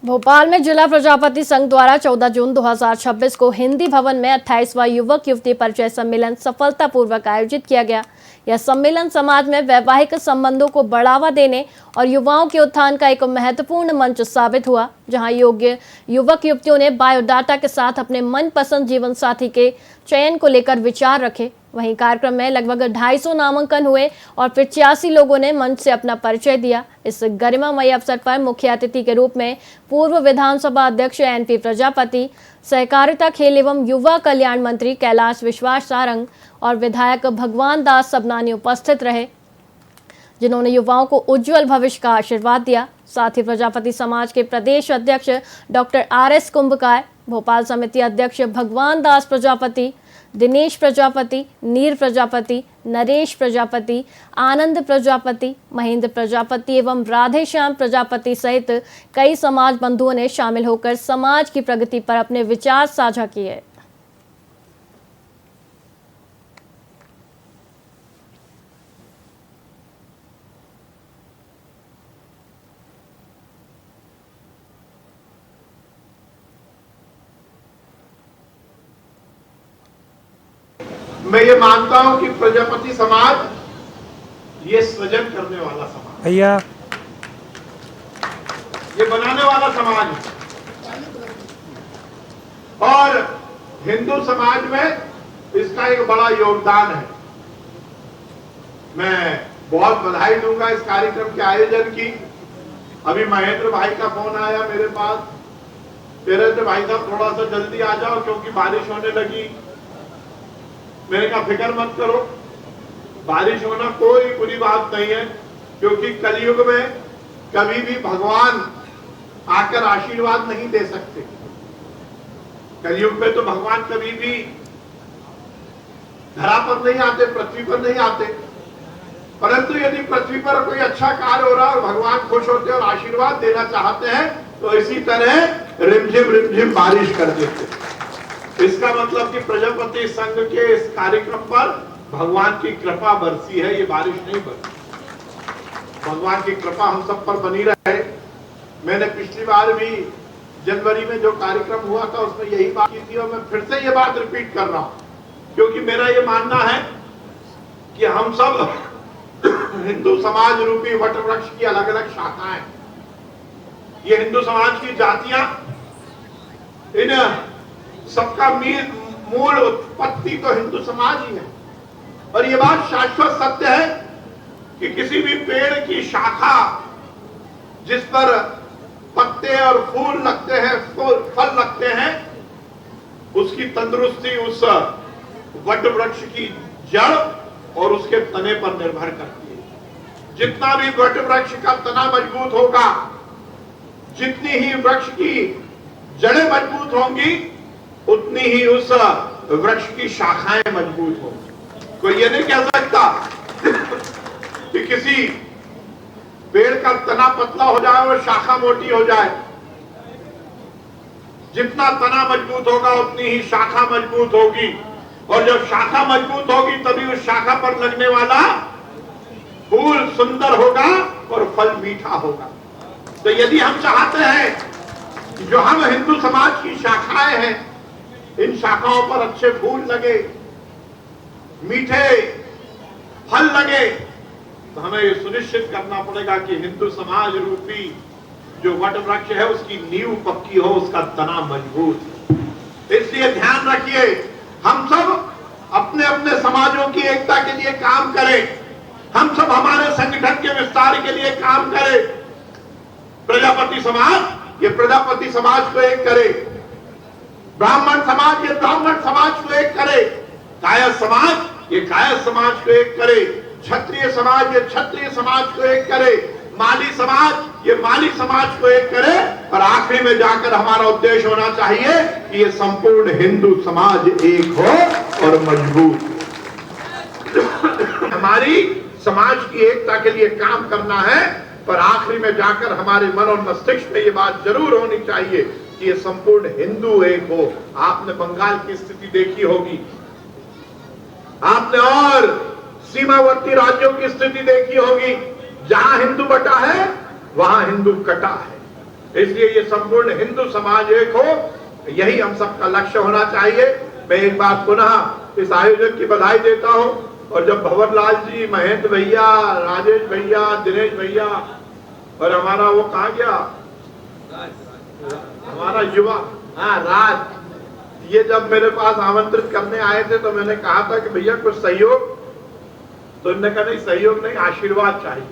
भोपाल में जिला प्रजापति संघ द्वारा 14 जून 2026 को हिंदी भवन में 28वां युवक युवती परिचय सम्मेलन सफलतापूर्वक आयोजित किया गया। यह सम्मेलन समाज में वैवाहिक संबंधों को बढ़ावा देने और युवाओं के उत्थान का एक महत्वपूर्ण मंच साबित हुआ, जहां योग्य युवक युवतियों ने बायोडाटा के साथ अपने मनपसंद जीवन साथी के चयन को लेकर विचार रखे। वहीं कार्यक्रम में लगभग 250 नामांकन हुए और 85 लोगों ने मंच से अपना परिचय दिया। इस गरिमामयी अवसर पर मुख्य अतिथि के रूप में पूर्व विधानसभा अध्यक्ष एनपी प्रजापति, सहकारिता, खेल एवं युवा कल्याण मंत्री कैलाश विश्वास सारंग और विधायक भगवान दास सबनानी उपस्थित रहे, जिन्होंने युवाओं को उज्जवल भविष्य का आशीर्वाद दिया। साथ ही प्रजापति समाज के प्रदेश अध्यक्ष डॉक्टर RS कुंभकार, भोपाल समिति अध्यक्ष भगवान दास प्रजापति, दिनेश प्रजापति, नीर प्रजापति, नरेश प्रजापति, आनंद प्रजापति, महेंद्र प्रजापति एवं राधे श्याम प्रजापति सहित कई समाज बंधुओं ने शामिल होकर समाज की प्रगति पर अपने विचार साझा किए। मैं ये मानता हूं कि प्रजापति समाज ये सृजन करने वाला समाज भैया, ये बनाने वाला समाज है और हिंदू समाज में इसका एक बड़ा योगदान है। मैं बहुत बधाई दूंगा इस कार्यक्रम के आयोजन की। अभी महेंद्र भाई का फोन आया मेरे पास, तेरे से भाई साहब थोड़ा सा जल्दी आ जाओ क्योंकि बारिश होने लगी। मैंने कहा फिक्र मत करो, बारिश होना कोई बुरी बात नहीं है, क्योंकि कलयुग में कभी भी भगवान आकर आशीर्वाद नहीं दे सकते। कलयुग में तो भगवान कभी भी धरा पर नहीं आते, पृथ्वी पर नहीं आते। परंतु यदि पृथ्वी पर कोई अच्छा कार्य हो रहा है और भगवान खुश होते और आशीर्वाद देना चाहते हैं तो इसी तरह रिमझिम बारिश कर देते। इसका मतलब कि प्रजापति संघ के इस कार्यक्रम पर भगवान की कृपा बरसी है, ये बारिश नहीं बरसी। भगवान की कृपा हम सब पर बनी रहे। मैंने पिछली बार भी जनवरी में जो कार्यक्रम हुआ था उसमें यही बात की थी और मैं फिर से ये बात रिपीट कर रहा हूं, क्योंकि मेरा ये मानना है कि हम सब हिंदू समाज रूपी वटवृक्ष की अलग अलग शाखाएं, ये हिंदू समाज की जातियां, इन सबका मूल उत्पत्ति तो हिंदू समाज ही है। और ये बात शाश्वत सत्य है कि किसी भी पेड़ की शाखा जिस पर पत्ते और फूल लगते हैं, फल लगते हैं, उसकी तंदुरुस्ती उस वट वृक्ष की जड़ और उसके तने पर निर्भर करती है। जितना भी वट वृक्ष का तना मजबूत होगा, जितनी ही वृक्ष की जड़ें मजबूत होंगी, उतनी ही उस वृक्ष की शाखाएं मजबूत होंगी। कोई ये नहीं कह सकता कि किसी पेड़ का तना पतला हो जाए और शाखा मोटी हो जाए। जितना तना मजबूत होगा उतनी ही शाखा मजबूत होगी, और जब शाखा मजबूत होगी तभी उस शाखा पर लगने वाला फूल सुंदर होगा और फल मीठा होगा। तो यदि हम चाहते हैं जो हम हिंदू समाज की शाखाएं हैं, इन शाखाओं पर अच्छे फूल लगे, मीठे फल लगे, तो हमें ये सुनिश्चित करना पड़ेगा कि हिंदू समाज रूपी जो वट वृक्ष है उसकी नींव पक्की हो, उसका तना मजबूत हो। इसलिए ध्यान रखिए, हम सब अपने अपने समाजों की एकता के लिए काम करें, हम सब हमारे संगठन के विस्तार के लिए काम करें। प्रजापति समाज ये प्रजापति समाज को एक करे, ब्राह्मण समाज ये ब्राह्मण समाज को एक करे, कायस्थ समाज ये कायस्थ समाज को एक करे, क्षत्रिय समाज ये क्षत्रिय समाज को एक करे, माली समाज ये माली समाज को एक करे, और आखिरी में जाकर हमारा उद्देश्य होना चाहिए कि ये संपूर्ण हिंदू समाज एक हो और मजबूत। हमारी समाज की एकता के लिए काम करना है, पर आखिरी में जाकर हमारे मन और मस्तिष्क में ये बात जरूर होनी चाहिए कि ये संपूर्ण हिंदू एक हो। आपने बंगाल की स्थिति देखी होगी, आपने और सीमावर्ती राज्यों की स्थिति देखी होगी। जहां हिंदू बटा है वहां हिंदू कटा है। इसलिए ये संपूर्ण हिंदू समाज एक हो, यही हम सबका लक्ष्य होना चाहिए। मैं एक बार पुनः इस आयोजन की बधाई देता हूं। और जब भंवरलाल जी, महेंद्र भैया, राजेश भैया, दिनेश भैया और हमारा वो कहाँ गया, हमारा युवा राज, ये जब मेरे पास आमंत्रित करने आए थे तो मैंने कहा था कि भैया कुछ सहयोग, तो इन्होंने कहा नहीं सहयोग नहीं, आशीर्वाद चाहिए।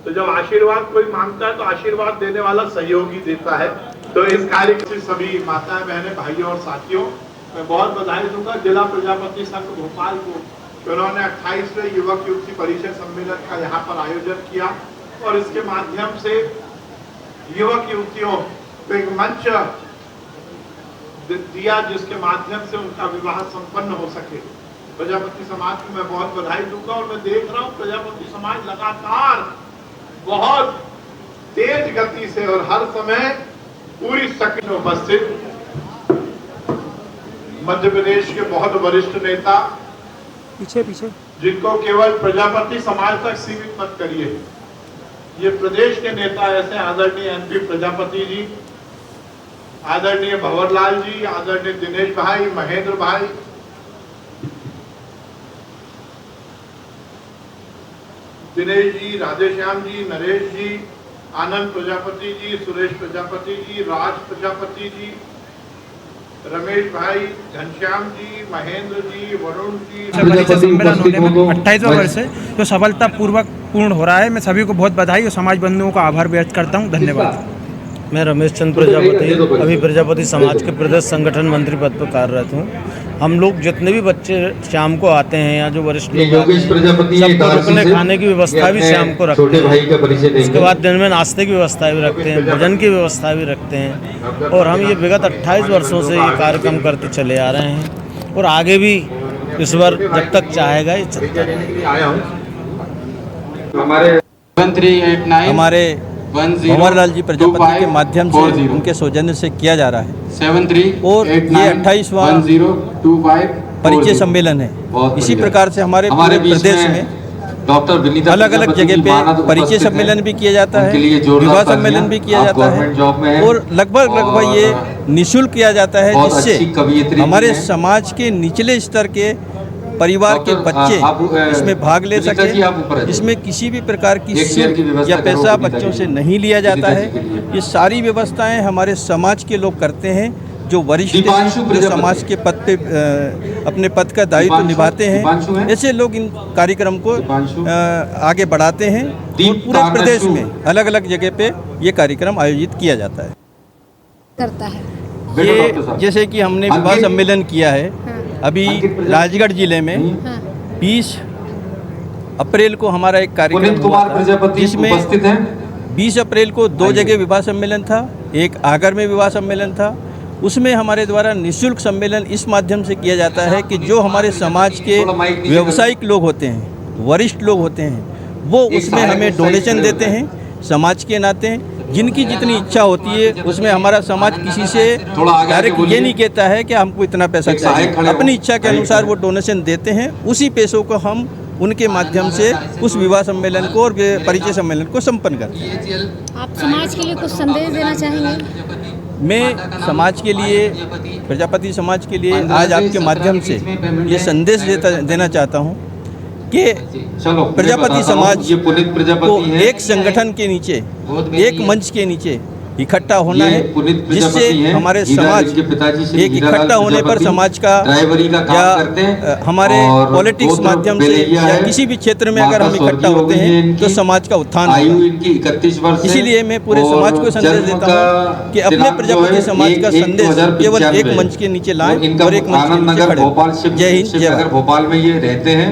तो जब आशीर्वाद कोई मांगता है तो आशीर्वाद देने वाला सहयोग ही देता है। तो इस कार्यक्रम से सभी माताएं, बहनें, भाइयों और साथियों मैं बहुत बधाई दूंगा जिला प्रजापति संघ भोपाल को, उन्होंने 28वें युवक युवती परिषद सम्मेलन का यहाँ पर आयोजन किया और इसके माध्यम से युवक युवतियों को एक मंच दिया जिसके माध्यम से उनका विवाह संपन्न हो सके। प्रजापति समाज को मैं बहुत बधाई दूंगा और मैं देख रहा हूँ प्रजापति समाज लगातार बहुत तेज गति से और हर समय पूरी शक्ति में उपस्थित मध्य प्रदेश के बहुत वरिष्ठ नेता, पीछे पीछे, जिनको केवल प्रजापति समाज तक सीमित मत करिए, ये प्रदेश के नेता ऐसे आदरणीय एनपी प्रजापति जी, आदरणीय भंवरलाल जी, आदरणीय दिनेश भाई, महेंद्र भाई, दिनेश जी, राधेश्याम जी, नरेश जी, आनंद प्रजापति जी, सुरेश प्रजापति जी, राज प्रजापति जी, रमेश भाई, घनश्याम जी, महेंद्र जी, वरुण जी। परिचय सम्मेलन होने में 28वां वर्ष है जो सफलतापूर्वक पूर्ण हो रहा है। मैं सभी को बहुत बधाई और समाज बंधुओं का आभार व्यक्त करता हूँ। धन्यवाद। मैं रमेश चंद्र प्रजापति अभी प्रजापति समाज के प्रदेश संगठन मंत्री पद पर कार्यरत हूँ। हम लोग जितने भी बच्चे शाम को आते हैं या जो वरिष्ठ लोग आते हैं, सबको रुकने खाने की व्यवस्था भी शाम को रखते हैं। उसके बाद दिन में नाश्ते की व्यवस्था भी रखते हैं, भोजन की व्यवस्था भी रखते हैं। और हम ये विगत 28 वर्षों से ये कार्यक्रम करते चले आ रहे हैं और आगे भी ईश्वर जब तक चाहेगा ये चलता रहेगा। हमारे भंवरलाल जी प्रजापति के माध्यम से उनके सौजन्य से किया जा रहा है और ये 28वां परिचय सम्मेलन है। इसी प्रकार से हमारे पूरे प्रदेश में अलग अलग जगह पे परिचय सम्मेलन भी किया जाता है, विवाह सम्मेलन भी किया जाता है और लगभग ये निःशुल्क किया जाता है, जिससे हमारे समाज के निचले स्तर के परिवार के बच्चे इसमें भाग ले सके। इसमें किसी भी प्रकार की शुल्क या पैसा बच्चों से नहीं लिया जाता है। ये सारी व्यवस्थाएं हमारे समाज के लोग करते हैं, जो वरिष्ठ जो समाज के पद पे अपने पद का दायित्व निभाते हैं। ऐसे लोग इन कार्यक्रम को आगे बढ़ाते हैं और पूरे प्रदेश में अलग अलग जगह पे ये कार्यक्रम आयोजित किया जाता है। करता है ये जैसे कि हमने विवाह सम्मेलन किया है अभी राजगढ़ जिले में 20 अप्रैल को हमारा एक कार्यक्रम हुआ था, जिसमें 20 अप्रैल को 2 जगह विवाह सम्मेलन था, एक आगर में विवाह सम्मेलन था। उसमें हमारे द्वारा निःशुल्क सम्मेलन इस माध्यम से किया जाता है कि जो हमारे समाज के व्यावसायिक लोग होते हैं, वरिष्ठ लोग होते हैं, वो उसमें हमें डोनेशन देते हैं समाज के नाते। जिनकी जितनी इच्छा होती है उसमें हमारा समाज किसी से डायरेक्ट ये नहीं कहता है कि हमको इतना पैसा चाहिए, अपनी इच्छा के अनुसार वो डोनेशन देते हैं। उसी पैसों को हम उनके माध्यम से उस विवाह सम्मेलन को और परिचय सम्मेलन को संपन्न करते हैं। आप समाज के लिए कुछ संदेश देना चाहेंगे? मैं समाज के लिए, प्रजापति समाज के लिए आज आपके माध्यम से ये संदेश देना चाहता हूँ कि प्रजापति समाज को एक संगठन के नीचे, एक मंच के नीचे इकट्ठा होना है, जिससे हमारे समाज एक इकट्ठा होने पर समाज का या हमारे पॉलिटिक्स माध्यम से या किसी भी क्षेत्र में अगर हम इकट्ठा होते हैं तो समाज का उत्थान होगा। इसीलिए मैं पूरे समाज को संदेश देता हूँ कि अपने प्रजापति समाज का संदेश केवल एक मंच के नीचे लाएं और एक मंच के नीचे खड़े। जय हिंद, जय भारत। भोपाल में ये रहते हैं।